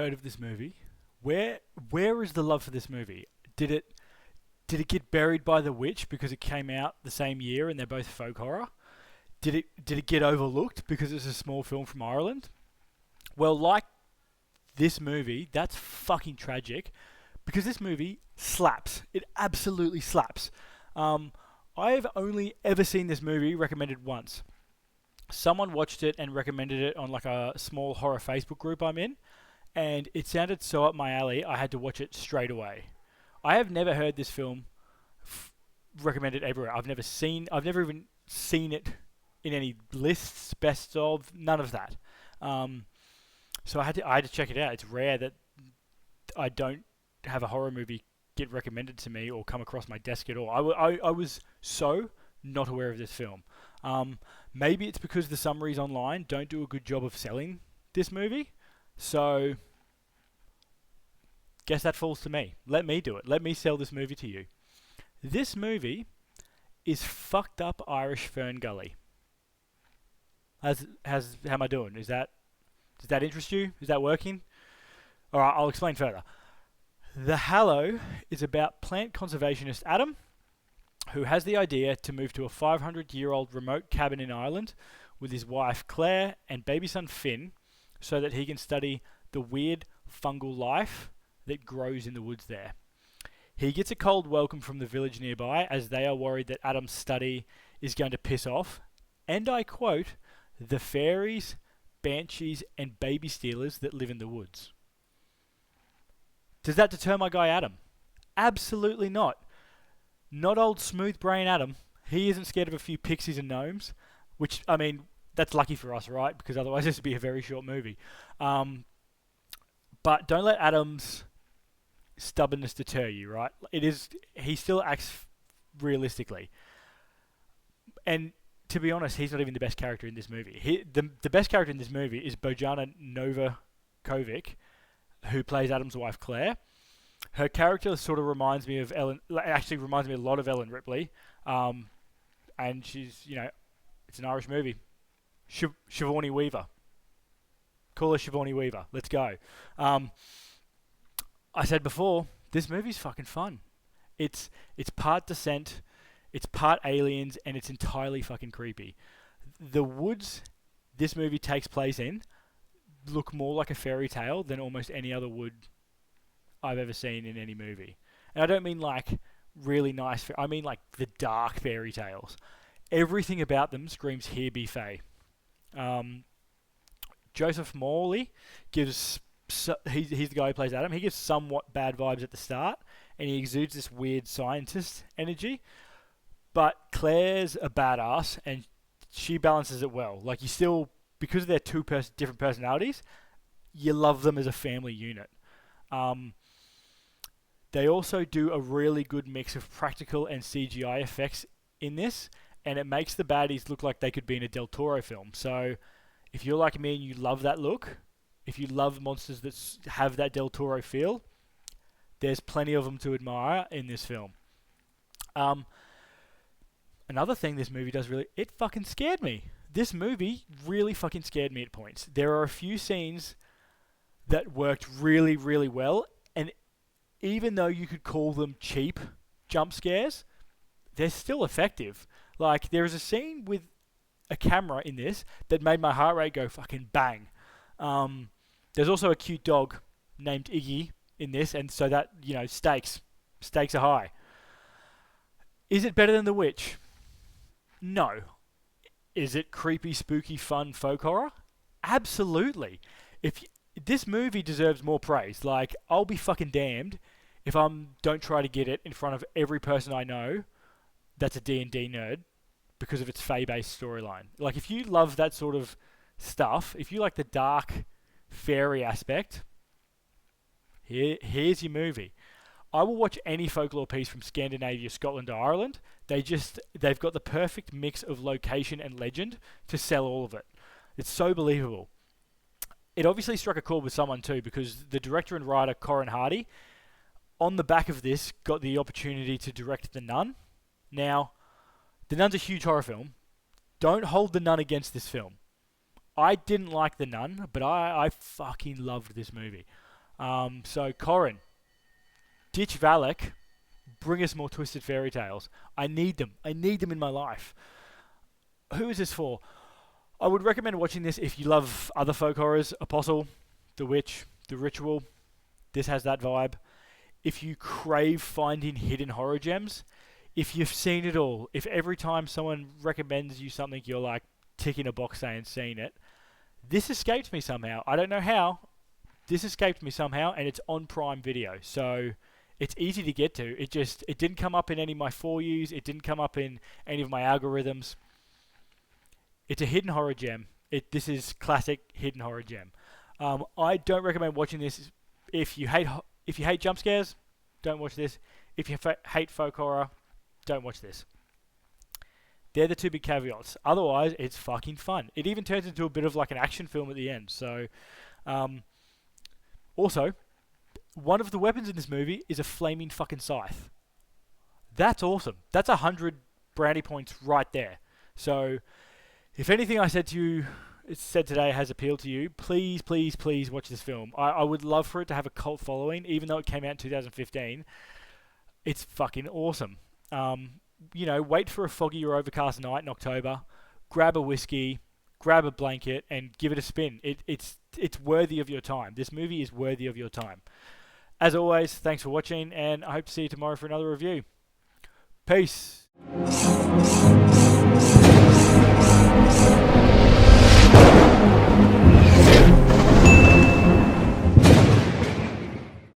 heard of this movie. Where is the love for this movie? Did it did it get buried by the witch because it came out the same year and they're both folk horror? Did it get overlooked because it's a small film from Ireland? Well, like this movie, that's fucking tragic because this movie slaps. It absolutely slaps. Um, I've only ever seen this movie recommended once. Someone watched it and recommended it on like a small horror Facebook group I'm in, and it sounded so up my alley. I had to watch it straight away. I have never heard this film recommended everywhere. I've never even seen it in any lists, best of, none of that. Um, so I had to check it out. It's rare that I don't have a horror movie get recommended to me or come across my desk at all. I was so not aware of this film. Um, Maybe it's because the summaries online don't do a good job of selling this movie. So, guess that falls to me. Let me do it. Let me sell this movie to you. This movie is fucked up Irish Fern Gully. How am I doing? Does that interest you? Is that working? All right, I'll explain further. The Hallow is about plant conservationist Adam, who has the idea to move to a 500-year-old remote cabin in Ireland with his wife Claire and baby son Finn so that he can study the weird fungal life that grows in the woods there. He gets a cold welcome from the village nearby as they are worried that Adam's study is going to piss off, and I quote, the fairies, banshees, and baby stealers that live in the woods. Does that deter my guy Adam? Absolutely not. Not old smooth brain Adam. He isn't scared of a few pixies and gnomes, which, I mean, that's lucky for us, right? Because otherwise this would be a very short movie. But don't let Adam's stubbornness deter you, right? He still acts realistically. And to be honest, he's not even the best character in this movie. The best character in this movie is Bojana Novakovic, who plays Adam's wife Claire. Her character sort of reminds me of Ellen. Actually, reminds me a lot of Ellen Ripley. And it's an Irish movie. Sigourney Weaver. Call her Sigourney Weaver. Let's go. I said before, this movie's fucking fun. It's part Descent, it's part Aliens, and it's entirely fucking creepy. The woods this movie takes place in look more like a fairy tale than almost any other wood I've ever seen in any movie. And I don't mean like really nice, I mean like the dark fairy tales. Everything about them screams here be Fae. Joseph Morley gives, he's the guy who plays Adam, he gives somewhat bad vibes at the start, and he exudes this weird scientist energy. But Claire's a badass, and she balances it well. Like, you still, because of their different personalities, you love them as a family unit. They also do a really good mix of practical and CGI effects in this, and it makes the baddies look like they could be in a Del Toro film. So, if you're like me and you love that look, if you love monsters that have that Del Toro feel, there's plenty of them to admire in this film. Another thing this movie does it fucking scared me. This movie really fucking scared me at points. There are a few scenes that worked really, really well, and even though you could call them cheap jump scares, they're still effective. Like, there is a scene with a camera in this that made my heart rate go fucking bang. There's also a cute dog named Iggy in this, and so that, stakes are high. Is it better than The Witch? No. Is it creepy, spooky, fun folk horror? Absolutely. This movie deserves more praise. Like, I'll be fucking damned if I don't try to get it in front of every person I know that's a D&D nerd because of its Fae-based storyline. Like, if you love that sort of stuff, if you like the dark fairy aspect, here's your movie. I will watch any folklore piece from Scandinavia, Scotland, or Ireland. They've got the perfect mix of location and legend to sell all of it. It's so believable. It obviously struck a chord with someone too, because the director and writer Corin Hardy, on the back of this, got the opportunity to direct The Nun. Now, The Nun's a huge horror film. Don't hold The Nun against this film. I didn't like The Nun, but I fucking loved this movie. So Corin, ditch Valak, bring us more Twisted Fairy Tales. I need them. I need them in my life. Who is this for? I would recommend watching this if you love other folk horrors. Apostle, The Witch, The Ritual. This has that vibe. If you crave finding hidden horror gems, if you've seen it all, if every time someone recommends you something you're like ticking a box saying seen it, this escaped me somehow. I don't know how. This escaped me somehow, and it's on Prime Video, so it's easy to get to. It didn't come up in any of my for yous. It didn't come up in any of my algorithms. It's a hidden horror gem. This is classic hidden horror gem. I don't recommend watching this if you hate jump scares. Don't watch this. If you hate folk horror, don't watch this. They're the two big caveats. Otherwise, it's fucking fun. It even turns into a bit of like an action film at the end. So, also, one of the weapons in this movie is a flaming fucking scythe. That's awesome. That's 100 brownie points right there. So, if anything I said today has appealed to you, please, please, please watch this film. I would love for it to have a cult following, even though it came out in 2015. It's fucking awesome. Wait for a foggy or overcast night in October, grab a whiskey, grab a blanket, and give it a spin. It's worthy of your time. This movie is worthy of your time. As always, thanks for watching, and I hope to see you tomorrow for another review. Peace.